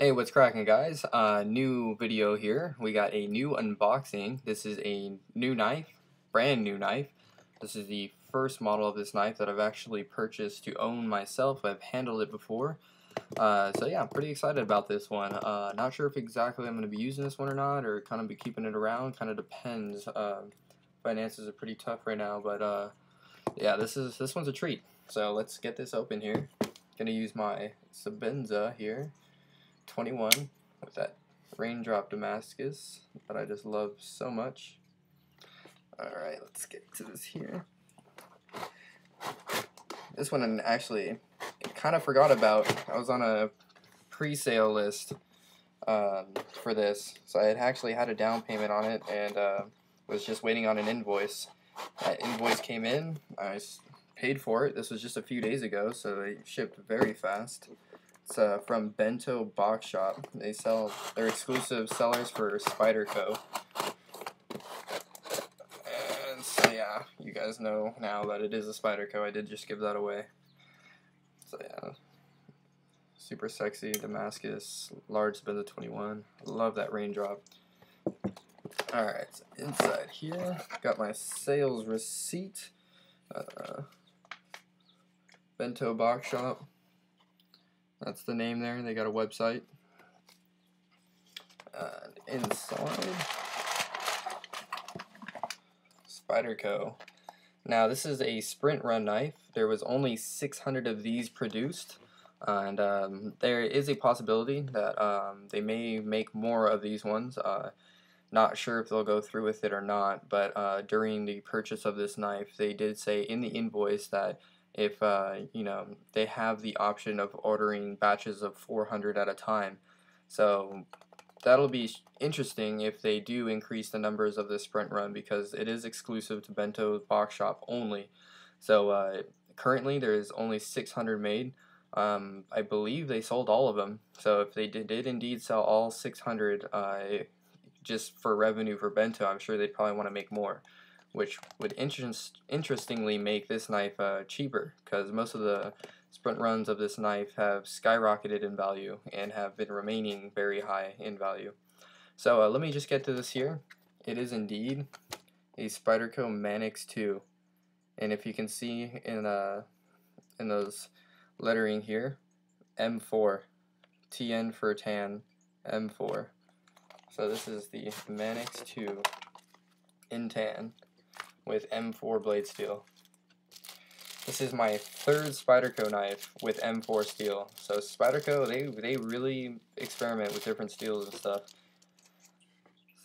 Hey, what's cracking, guys? New video here. We got a new unboxing. This is a new knife, brand new knife. This is the first model of this knife that I've actually purchased to own myself. I've handled it before. So yeah, I'm pretty excited about this one. Not sure if exactly I'm going to be using this one or not, or kind of be keeping it around. Kind of depends. Finances are pretty tough right now, but yeah, this one's a treat. So let's get this open here. Gonna use my Sabenza here. 21 with that raindrop Damascus that I just love so much. Alright, let's get to this here. This one actually kind of forgot about. I was on a pre-sale list for this, so I had actually had a down payment on it and was just waiting on an invoice. That invoice came in, I paid for it. This was just a few days ago, so they shipped very fast. It's from Bento Box Shop. They're exclusive sellers for Spyderco. And so yeah, you guys know now that it is a Spyderco. I did just give that away. So yeah, super sexy Damascus, large Sabenza 21. Love that raindrop. Alright, so inside here, got my sales receipt. Bento Box Shop. That's the name there. They got a website. And inside, Spyderco. Now this is a sprint run knife. There was only 600 of these produced, and there is a possibility that they may make more of these ones. Not sure if they'll go through with it or not, but during the purchase of this knife, they did say in the invoice that if they have the option of ordering batches of 400 at a time. So that'll be interesting if they do increase the numbers of this sprint run, because it is exclusive to Bento Box Shop only. So currently there is only 600 made. I believe they sold all of them. So if they did indeed sell all 600 just for revenue for Bento, I'm sure they'd probably want to make more, which would interestingly make this knife cheaper, because most of the sprint runs of this knife have skyrocketed in value and have been remaining very high in value. So let me just get to this here. It is indeed a Spyderco Manix 2, and if you can see in those lettering here, M4, TN for tan, M4. So this is the Manix 2 in tan with M4 blade steel. This is my third Spyderco knife with M4 steel. So Spyderco, they really experiment with different steels and stuff.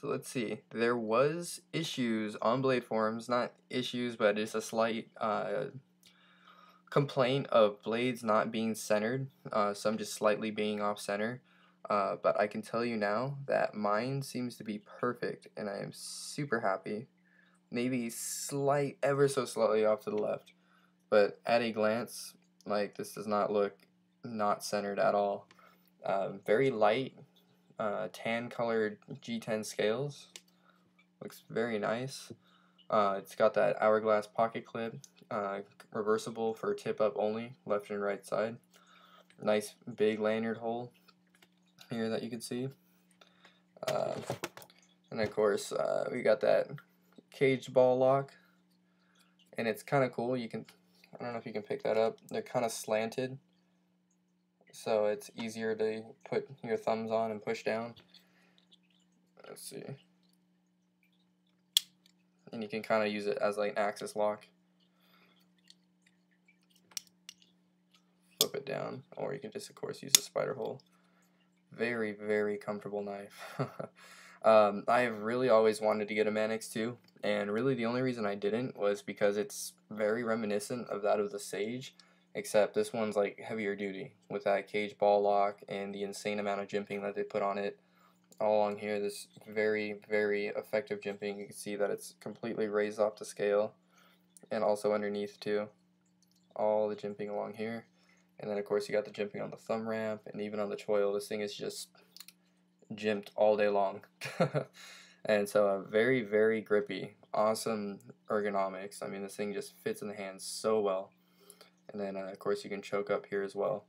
So let's see. There was issues on blade forums, not issues, but it's a slight complaint of blades not being centered, some just slightly being off center. But I can tell you now that mine seems to be perfect, and I am super happy. Maybe ever so slightly off to the left, but at a glance, like, this does not look not centered at all. Very light, tan colored G10 scales. Looks very nice. It's got that hourglass pocket clip, reversible for tip up only, left and right side. Nice big lanyard hole here that you can see. And of course, we got that caged ball lock, and it's kind of cool. I don't know if you can pick that up. They're kind of slanted, so it's easier to put your thumbs on and push down. Let's see. And you can kind of use it as like an axis lock. Flip it down, or you can just, of course, use a spider hole. Very, very comfortable knife. I have really always wanted to get a Manix 2, and really the only reason I didn't was because it's very reminiscent of that of the Sage, except this one's like heavier duty with that cage ball lock and the insane amount of jimping that they put on it. All along here, this very, very effective jimping. You can see that it's completely raised off the scale, and also underneath too. All the jimping along here. And then of course you got the jimping on the thumb ramp, and even on the choil. This thing is just jimped all day long. And so very, very grippy. Awesome ergonomics. I mean, this thing just fits in the hands so well. And then of course you can choke up here as well.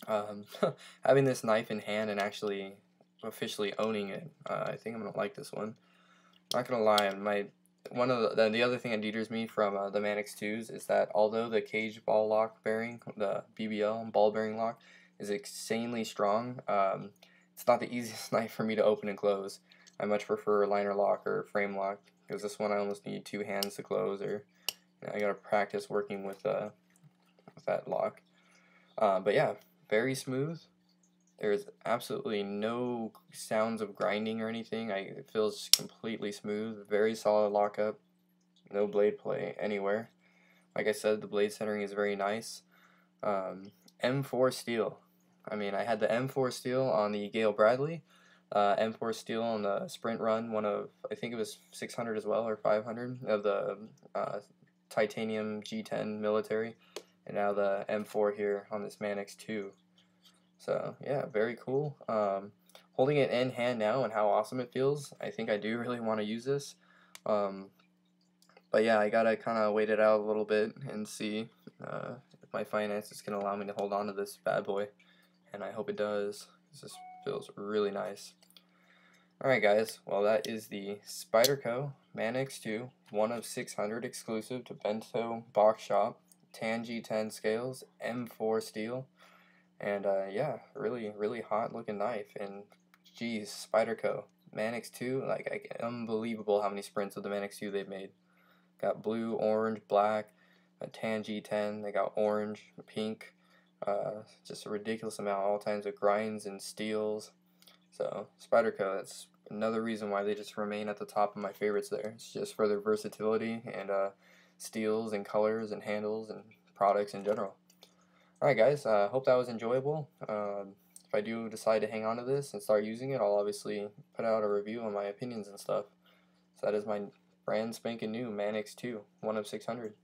Um, having this knife in hand and actually officially owning it, I think I'm gonna like this one. Not gonna lie, one of the other thing that deters me from the Manix 2s is that although the cage ball lock bearing, the BBL ball bearing lock, is insanely strong, it's not the easiest knife for me to open and close. I much prefer a liner lock or frame lock, because this one I almost need two hands to close, or I gotta practice working with that lock. But yeah, very smooth. There's absolutely no sounds of grinding or anything. It feels completely smooth, very solid lockup, no blade play anywhere. Like I said, the blade centering is very nice. M4 steel. I mean, I had the M4 steel on the Gale Bradley, M4 steel on the sprint run, one of, I think it was 600 as well, or 500, of the titanium G10 military, and now the M4 here on this Manix 2. So yeah, very cool. Holding it in hand now and how awesome it feels, I think I do really want to use this. But yeah, I gotta kind of wait it out a little bit and see if my finances can allow me to hold on to this bad boy, and I hope it does. This feels really nice. Alright guys, well that is the Spyderco Manix 2, one of 600 exclusive to Bento Box Shop, Tan G10 scales, M4 steel. And yeah, really hot looking knife. And geez, Spyderco Manix 2, like unbelievable how many sprints of the Manix 2 they've made. Got blue, orange, black, a tan G10. They got orange, pink. Just a ridiculous amount, all kinds of grinds and steels. So Spyderco, that's another reason why they just remain at the top of my favorites there. It's just for their versatility and steels and colors and handles and products in general. Alright guys, hope that was enjoyable. If I do decide to hang on to this and start using it, I'll obviously put out a review on my opinions and stuff. So that is my brand spanking new Manix 2, one of 600.